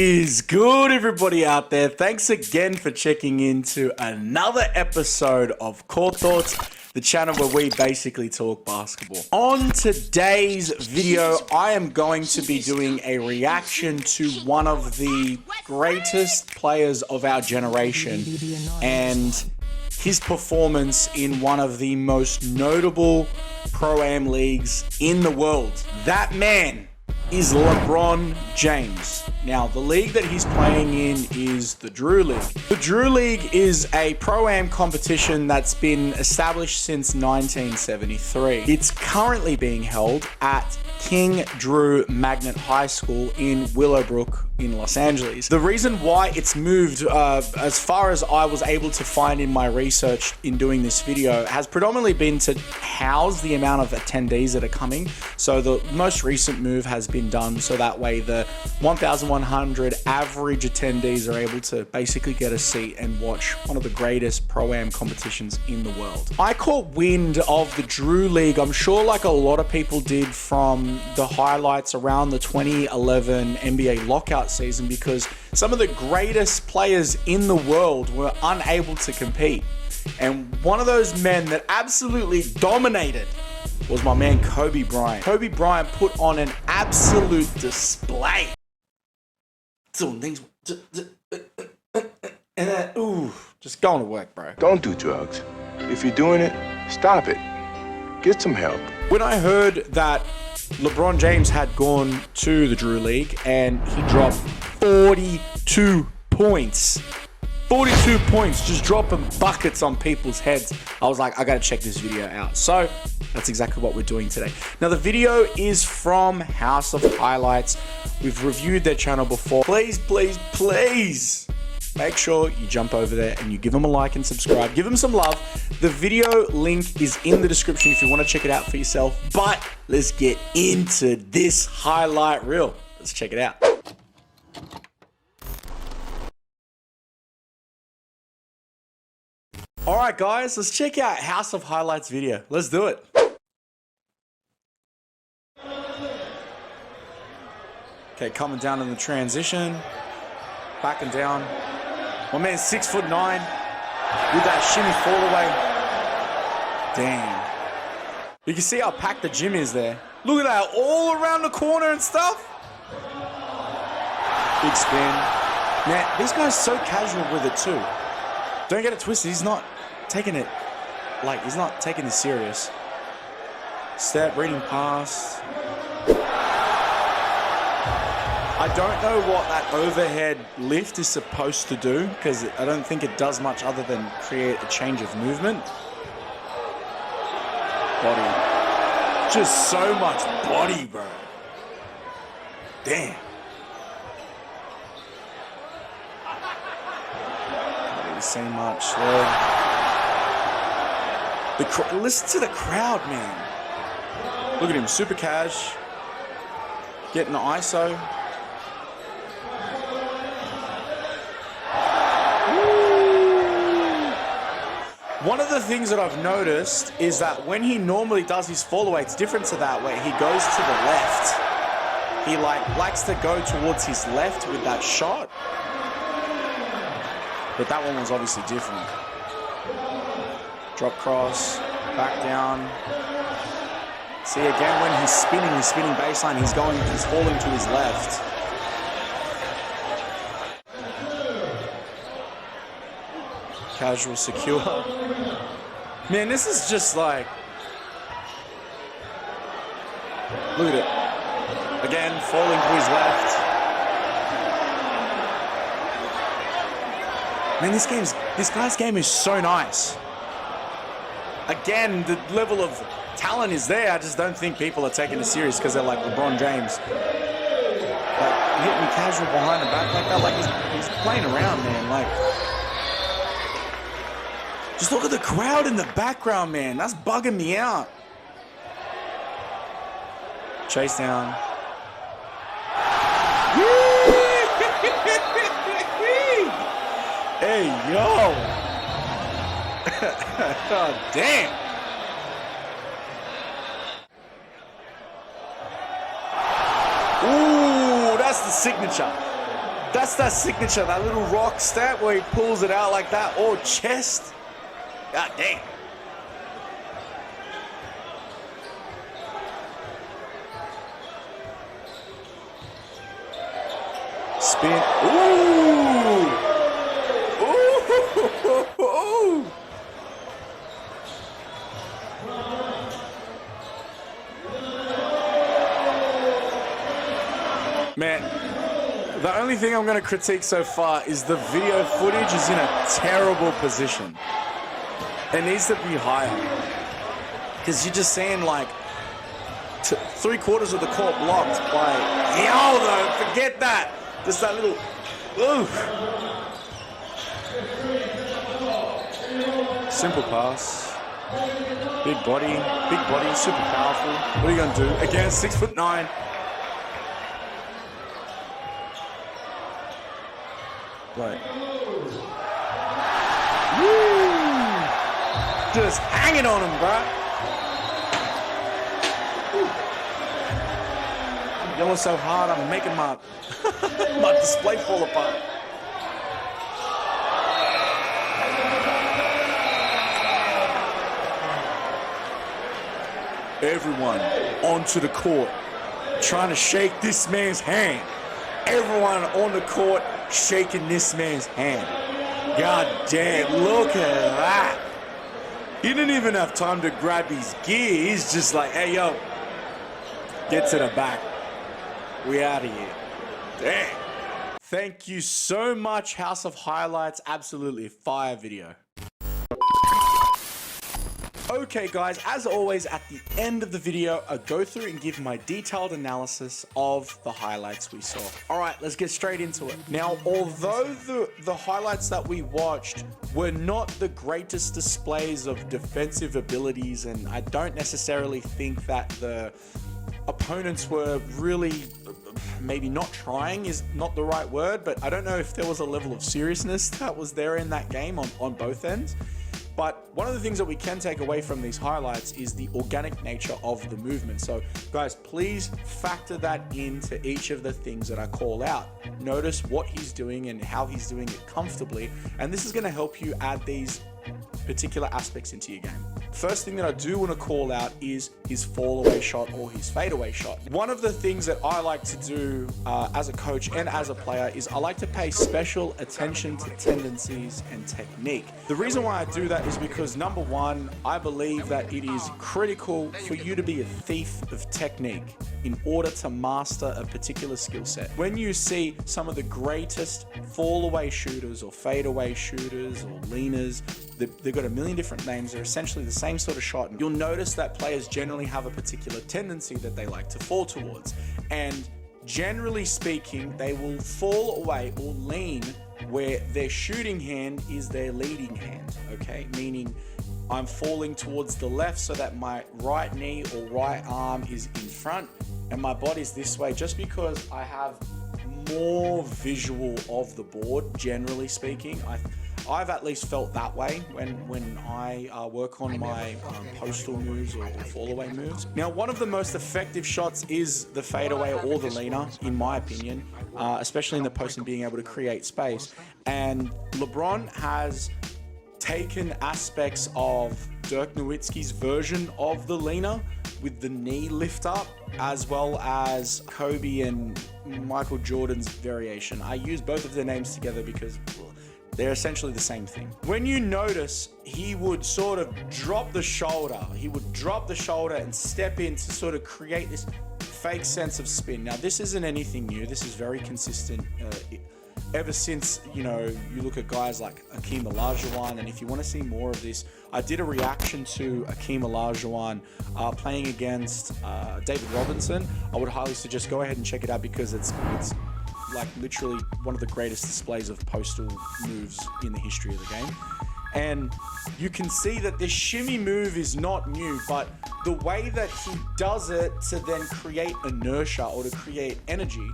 Is good, everybody out there? Thanks again for checking into another episode of Court Thoughts, the channel where we basically talk basketball. On today's video, I am going to be doing a reaction to one of the greatest players of our generation and his performance in one of the most notable Pro-Am leagues in the world. That man is LeBron James. Now, the league that he's playing in is the Drew League. The Drew League is a Pro-Am competition that's been established since 1973. It's currently being held at King Drew Magnet High School in Willowbrook in Los Angeles. The reason why it's moved, as far as I was able to find in my research in doing this video, has predominantly been to house the amount of attendees that are coming. So the most recent move has been done so that way the 1,100 average attendees are able to basically get a seat and watch one of the greatest Pro-Am competitions in the world. I caught wind of the Drew League, I'm sure like a lot of people did, from the highlights around the 2011 NBA lockout season, because some of the greatest players in the world were unable to compete. And one of those men that absolutely dominated was my man Kobe Bryant. Kobe Bryant put on an absolute display. And then, ooh, just going to work, bro. Don't do drugs. If you're doing it, stop it. Get some help. When I heard that LeBron James had gone to the Drew League and he dropped 42 points. 42 points, just dropping buckets on people's heads. I was like, I gotta check this video out. So that's exactly what we're doing today. Now, the video is from House of Highlights. We've reviewed their channel before. Please, please, please make sure you jump over there and you give them a like and subscribe. Give them some love. The video link is in the description if you want to check it out for yourself. But let's get into this highlight reel. Let's check it out. All right, guys, let's check out House of Highlights video. Let's do it. Okay, coming down in the transition, backing down. My man's 6'9" with that shimmy fall away. Damn. You can see how packed the gym is there. Look at that, all around the corner and stuff. Big spin. Man, this guy's so casual with it too. Don't get it twisted, he's not taking it, like, he's not taking this serious. Step, reading pass. I don't know what that overhead lift is supposed to do, because I don't think it does much other than create a change of movement. Body. Just so much body, bro. Damn. Can't really say much there. Listen to the crowd, man. Look at him, super cash. Getting the ISO. One of the things that I've noticed is that when he normally does his fall away, it's different to that where he goes to the left. He likes to go towards his left with that shot. But that one was obviously different. Drop cross, back down. See, again, when he's spinning baseline, he's falling to his left. Casual, secure. Man, this is just like, look at it. Again, falling to his left. Man, this guy's game is so nice. Again, the level of talent is there. I just don't think people are taking it serious because they're like LeBron James. Like, hitting me casual behind the back like that. Like, he's playing around, man. Like, just look at the crowd in the background, man. That's bugging me out. Chase down. Hey, yo. Oh, damn. Ooh, that's the signature. That's that signature, that little rock step where he pulls it out like that, or chest. God damn. Spin. Ooh. Ooh. Man, the only thing I'm going to critique so far is the video footage is in a terrible position. It needs to be higher. Because you're just seeing like 3/4 of the court blocked by yo though. Forget that. Just that little oof. Simple pass. Big body, super powerful. What are you going to do? Again, 6'9". Like, woo! Just hanging on him, bro. I'm yelling so hard, I'm making my my display fall apart. Everyone onto the court, trying to shake this man's hand. Everyone on the court shaking this man's hand. God damn, look at that. He didn't even have time to grab his gear. He's just like, hey, yo, get to the back. We out of here. Damn. Thank you so much, House of Highlights. Absolutely a fire video. Okay guys, as always at the end of the video, I go through and give my detailed analysis of the highlights we saw. All right, let's get straight into it. Now, although the highlights that we watched were not the greatest displays of defensive abilities, and I don't necessarily think that the opponents were really, maybe not trying is not the right word, but I don't know if there was a level of seriousness that was there in that game on both ends. But one of the things that we can take away from these highlights is the organic nature of the movement. So guys, please factor that into each of the things that I call out. Notice what he's doing and how he's doing it comfortably. And this is going to help you add these particular aspects into your game. First thing that I do want to call out is his fall away shot or his fade away shot. One of the things that I like to do as a coach and as a player is I like to pay special attention to tendencies and technique. The reason why I do that is because number one, I believe that it is critical for you to be a thief of technique in order to master a particular skill set. When you see some of the greatest fall away shooters or fade away shooters or leaners, they've got a million different names. They're essentially the same sort of shot. You'll notice that players generally have a particular tendency that they like to fall towards. And generally speaking, they will fall away or lean where their shooting hand is their leading hand, okay? Meaning I'm falling towards the left so that my right knee or right arm is in front and my body's this way, just because I have more visual of the board, generally speaking. I've at least felt that way when I work on my postal moves or fall away moves. Now, one of the most effective shots is the fadeaway or the leaner, in my opinion, especially in the post and being able to create space. And LeBron has taken aspects of Dirk Nowitzki's version of the leaner with the knee lift up, as well as Kobe and Michael Jordan's variation. I use both of their names together because they're essentially the same thing. When you notice, he would sort of drop the shoulder. He would drop the shoulder and step in to sort of create this fake sense of spin. Now, this isn't anything new. This is very consistent ever since, you know, you look at guys like Akeem Olajuwon. And if you want to see more of this, I did a reaction to Akeem Olajuwon playing against David Robinson. I would highly suggest go ahead and check it out because it's like literally one of the greatest displays of postal moves in the history of the game. And you can see that this shimmy move is not new, but the way that he does it to then create inertia or to create energy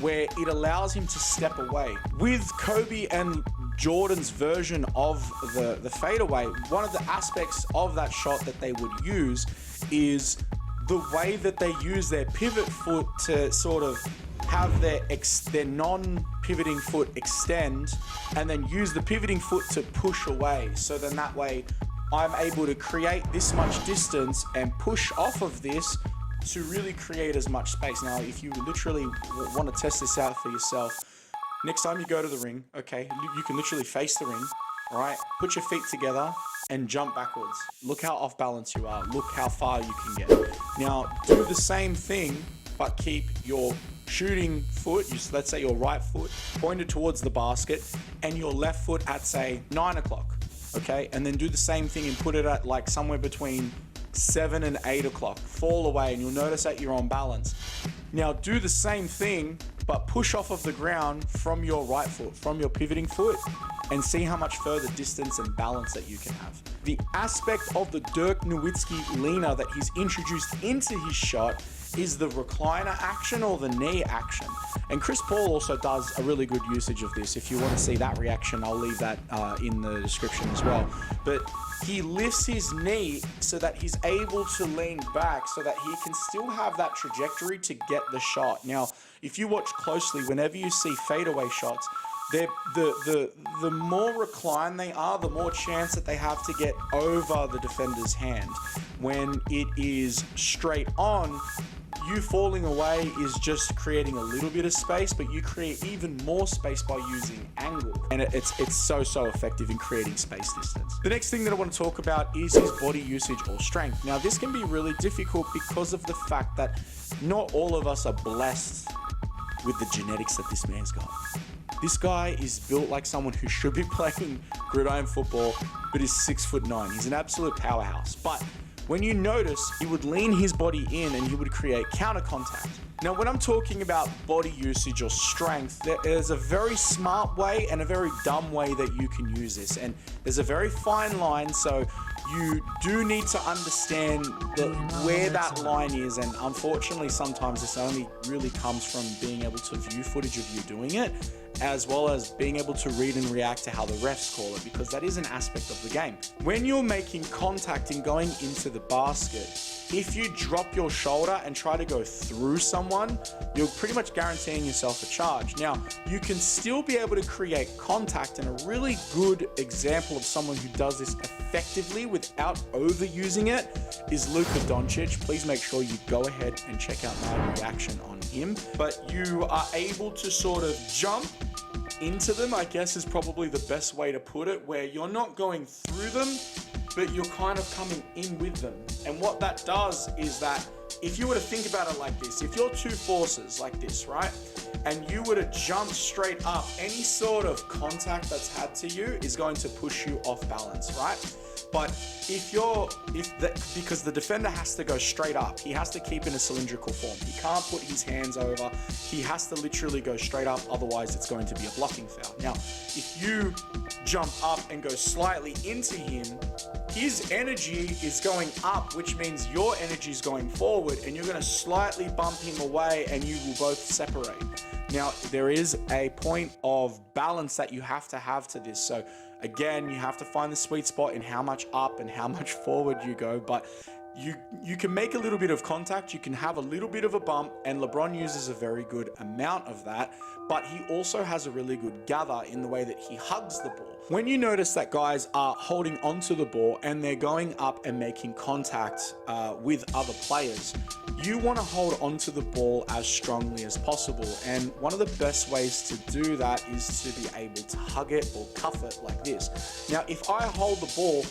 where it allows him to step away. With Kobe and Jordan's version of the fadeaway, one of the aspects of that shot that they would use is the way that they use their pivot foot to sort of have their non-pivoting foot extend, and then use the pivoting foot to push away. So then that way I'm able to create this much distance and push off of this to really create as much space. Now, if you literally want to test this out for yourself, next time you go to the ring, okay, you can literally face the ring, all right? Put your feet together and jump backwards. Look how off balance you are. Look how far you can get. Now, do the same thing, but keep your shooting foot, let's say your right foot, pointed towards the basket, and your left foot at, say, 9 o'clock, okay? And then do the same thing and put it at like somewhere between 7 and 8 o'clock. Fall away, and you'll notice that you're on balance. Now, do the same thing, but push off of the ground from your right foot, from your pivoting foot, and see how much further distance and balance that you can have. The aspect of the Dirk Nowitzki leaner that he's introduced into his shot is the recliner action or the knee action. And Chris Paul also does a really good usage of this. If you want to see that reaction, I'll leave that in the description as well. But he lifts his knee so that he's able to lean back so that he can still have that trajectory to get the shot. Now, if you watch closely, whenever you see fadeaway shots, the more reclined they are, the more chance that they have to get over the defender's hand. When it is straight on, you falling away is just creating a little bit of space, but you create even more space by using angle. And it's so effective in creating space distance. The next thing that I want to talk about is his body usage or strength. Now, this can be really difficult because of the fact that not all of us are blessed with the genetics that this man's got. This guy is built like someone who should be playing gridiron football, but is 6'9". He's an absolute powerhouse. But when you notice, he would lean his body in and he would create counter contact. Now, when I'm talking about body usage or strength, there's a very smart way and a very dumb way that you can use this. And there's a very fine line, so you do need to understand where that line is. And unfortunately, sometimes this only really comes from being able to view footage of you doing it, as well as being able to read and react to how the refs call it, because that is an aspect of the game. When you're making contact and going into the basket, if you drop your shoulder and try to go through someone, you're pretty much guaranteeing yourself a charge. Now, you can still be able to create contact, and a really good example of someone who does this effectively without overusing it is Luka Doncic. Please make sure you go ahead and check out my reaction on him. But you are able to sort of jump into them, I guess is probably the best way to put it, where you're not going through them, but you're kind of coming in with them. And what that does is that if you were to think about it like this, if you're two forces like this, right, and you were to jump straight up, any sort of contact that's had to you is going to push you off balance, right? But because the defender has to go straight up, he has to keep in a cylindrical form. He can't put his hands over. He has to literally go straight up, otherwise it's going to be a blocking foul. Now, if you jump up and go slightly into him, his energy is going up, which means your energy is going forward, and you're going to slightly bump him away and you will both separate. Now, there is a point of balance that you have to this. So again, you have to find the sweet spot in how much up and how much forward you go, but you can make a little bit of contact, you can have a little bit of a bump, and LeBron uses a very good amount of that, but he also has a really good gather in the way that he hugs the ball. When you notice that guys are holding onto the ball and they're going up and making contact with other players, you want to hold onto the ball as strongly as possible. And one of the best ways to do that is to be able to hug it or cuff it like this. Now, if I hold the ball,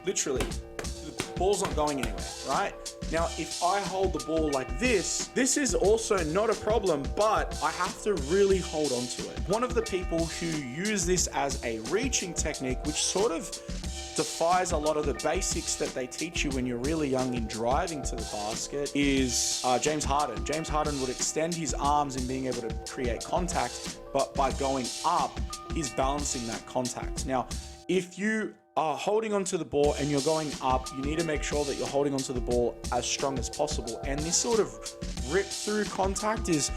literally, the ball's not going anywhere, right? Now, if I hold the ball like this is also not a problem, but I have to really hold on to it. One of the people who use this as a reaching technique, which sort of defies a lot of the basics that they teach you when you're really young in driving to the basket, is James Harden. James Harden would extend his arms in being able to create contact, but by going up, he's balancing that contact. Now, if you are holding onto the ball and you're going up, you need to make sure that you're holding onto the ball as strong as possible. And this sort of rip through contact is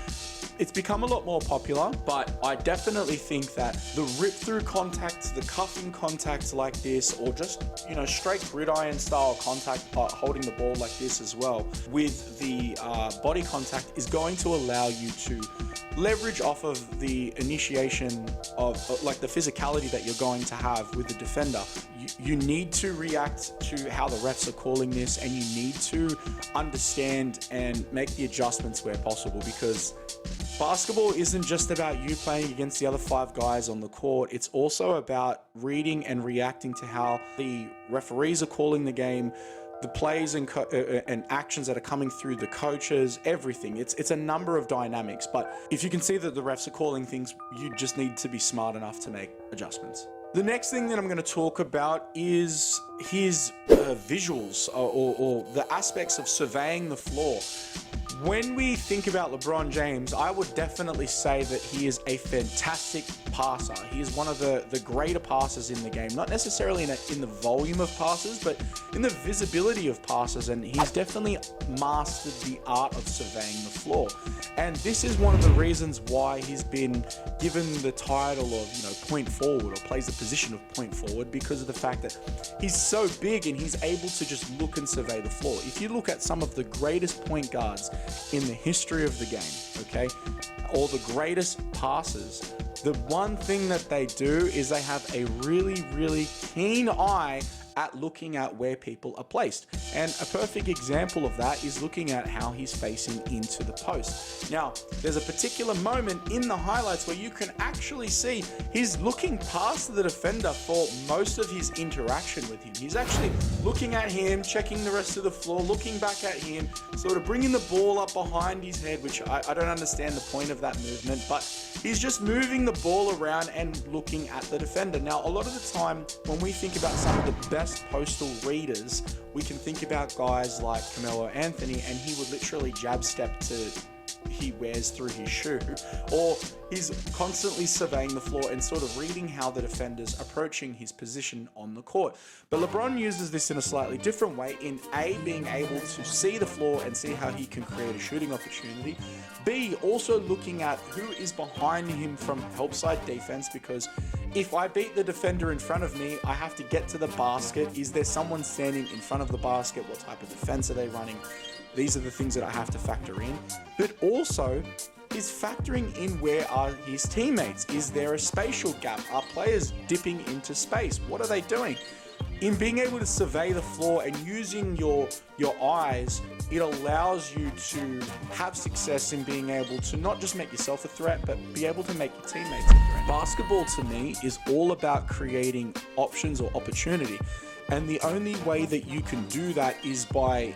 It's become a lot more popular, but I definitely think that the rip through contacts, the cuffing contacts like this, or just, straight gridiron style contact, holding the ball like this as well, with the body contact is going to allow you to leverage off of the initiation of like the physicality that you're going to have with the defender. You need to react to how the refs are calling this, and you need to understand and make the adjustments where possible, because basketball isn't just about you playing against the other 5 guys on the court. It's also about reading and reacting to how the referees are calling the game, the plays and actions that are coming through the coaches, everything. It's a number of dynamics, but if you can see that the refs are calling things, you just need to be smart enough to make adjustments. The next thing that I'm going to talk about is his visuals or the aspects of surveying the floor. When we think about LeBron James, I would definitely say that he is a fantastic passer. He is one of the greater passers in the game, not necessarily in the volume of passes, but in the visibility of passes, and he's definitely mastered the art of surveying the floor. And this is one of the reasons why he's been given the title of, point forward, or plays the position of point forward, because of the fact that he's so big and he's able to just look and survey the floor. If you look at some of the greatest point guards in the history of the game, okay, or the greatest passers, the one thing that they do is they have a really, really keen eye at looking at where people are placed. And a perfect example of that is looking at how he's facing into the post. Now, there's a particular moment in the highlights where you can actually see he's looking past the defender for most of his interaction with him. He's actually looking at him, checking the rest of the floor, looking back at him, sort of bringing the ball up behind his head, which I don't understand the point of that movement, but he's just moving the ball around and looking at the defender. Now, a lot of the time when we think about some of the best postal readers, we can think about guys like Carmelo Anthony, and he would literally jab step to he wears through his shoe, or he's constantly surveying the floor and sort of reading how the defender's approaching his position on the court. But LeBron uses this in a slightly different way, in A, being able to see the floor and see how he can create a shooting opportunity, B, also looking at who is behind him from help side defense, because if I beat the defender in front of me, I have to get to the basket. Is there someone standing in front of the basket? What type of defense are they running? These are the things that I have to factor in. But also is factoring in, where are his teammates? Is there a spatial gap? Are players dipping into space? What are they doing? In being able to survey the floor and using your eyes, it allows you to have success in being able to not just make yourself a threat, but be able to make your teammates a threat. Basketball, to me, is all about creating options or opportunity. And the only way that you can do that is by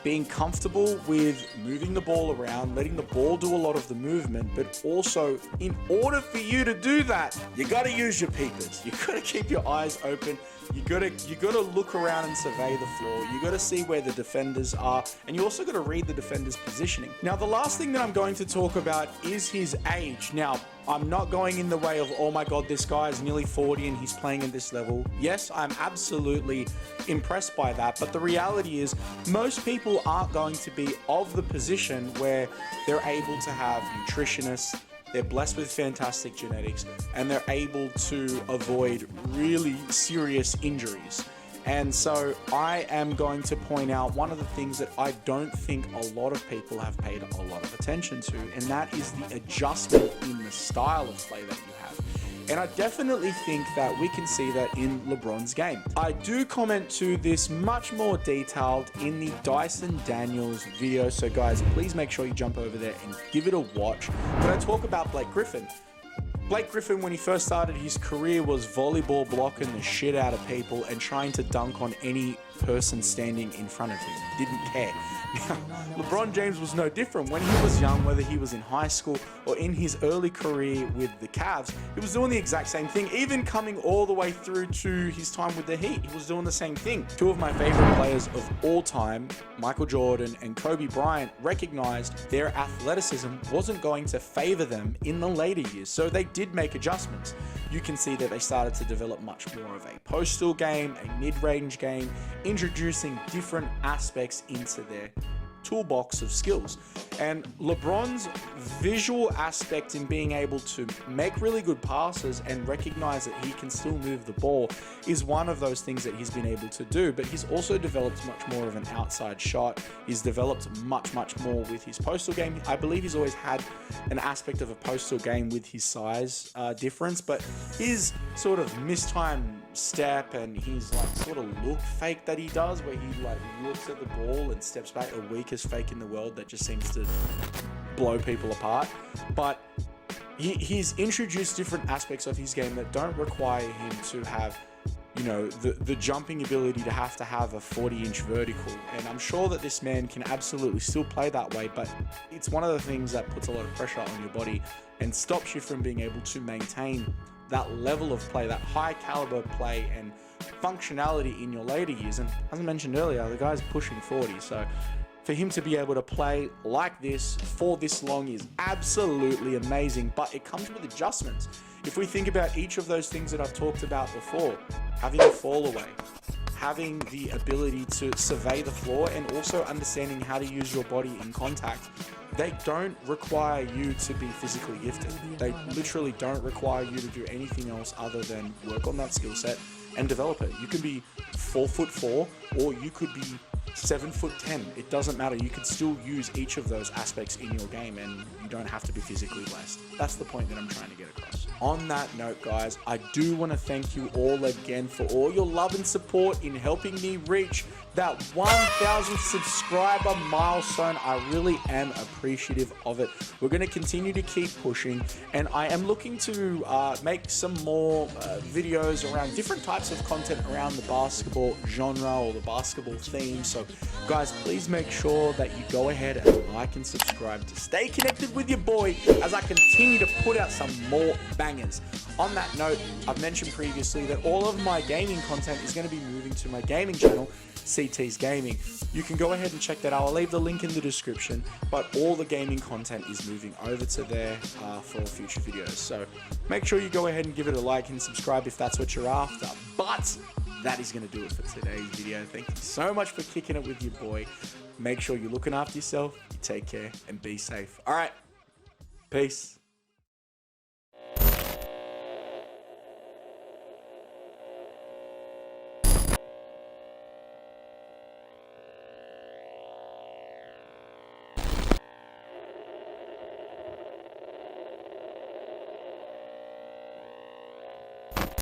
being comfortable with moving the ball around, letting the ball do a lot of the movement, but also, in order for you to do that, you got to use your peepers. You got to keep your eyes open. You gotta look around and survey the floor. You gotta see where the defenders are, and you also gotta read the defender's positioning. Now, the last thing that I'm going to talk about is his age. Now, I'm not going in the way of, oh my God, this guy is nearly 40 and he's playing at this level. Yes, I'm absolutely impressed by that, but the reality is most people aren't going to be of the position where they're able to have nutritionists, they're blessed with fantastic genetics, and they're able to avoid really serious injuries. And so I am going to point out one of the things that I don't think a lot of people have paid a lot of attention to, and that is the adjustment in the style of play that you have. And I definitely think that we can see that in LeBron's game. I do comment to this much more detailed in the Dyson Daniels video. So guys, please make sure you jump over there and give it a watch. But I talk about Blake Griffin. Blake Griffin, when he first started his career, was volleyball blocking the shit out of people and trying to dunk on any person standing in front of him. Didn't care. Now, LeBron James was no different. When he was young, whether he was in high school or in his early career with the Cavs, he was doing the exact same thing. Even coming all the way through to his time with the Heat, he was doing the same thing. Two of my favorite players of all time, Michael Jordan and Kobe Bryant, recognized their athleticism wasn't going to favor them in the later years, so they did make adjustments. You can see that they started to develop much more of a postal game, a mid-range game, introducing different aspects into their toolbox of skills. And LeBron's visual aspect in being able to make really good passes and recognize that he can still move the ball is one of those things that he's been able to do. But he's also developed much more of an outside shot. He's developed much more with his postal game. I believe he's always had an aspect of a postal game with his size difference, but his sort of mistimed step and his like sort of look fake that he does, where he like looks at the ball and steps back, the weakest fake in the world that just seems to blow people apart. But he's introduced different aspects of his game that don't require him to have, you know, the jumping ability to have a 40-inch vertical. And I'm sure that this man can absolutely still play that way, but it's one of the things that puts a lot of pressure on your body and stops you from being able to maintain that level of play, that high caliber play and functionality in your later years. And as I mentioned earlier, the guy's pushing 40, so for him to be able to play like this for this long is absolutely amazing, but it comes with adjustments. If we think about each of those things that I've talked about before, having a fall away, having the ability to survey the floor, and also understanding how to use your body in contact, they don't require you to be physically gifted. They literally don't require you to do anything else other than work on that skill set and develop it. You can be 4'4", or you could be 7'10". It doesn't matter. You could still use each of those aspects in your game, and you don't have to be physically blessed. That's the point that I'm trying to get across. On that note, guys, I do want to thank you all again for all your love and support in helping me reach that 1,000 subscriber milestone. I really am appreciative of it. We're going to continue to keep pushing, and I am looking to make some more videos around different types of content around the basketball genre or the basketball theme. So guys, please make sure that you go ahead and like and subscribe to stay connected with your boy as I continue to put out some more bangers. On that note, I've mentioned previously that all of my gaming content is going to be moving to my gaming channel, CT's Gaming. You can go ahead and check that out. I'll leave the link in the description, but all the gaming content is moving over to there for future videos. So make sure you go ahead and give it a like and subscribe if that's what you're after. But that is going to do it for today's video. Thank you so much for kicking it with your boy. Make sure you're looking after yourself, you take care, and be safe. All right, peace.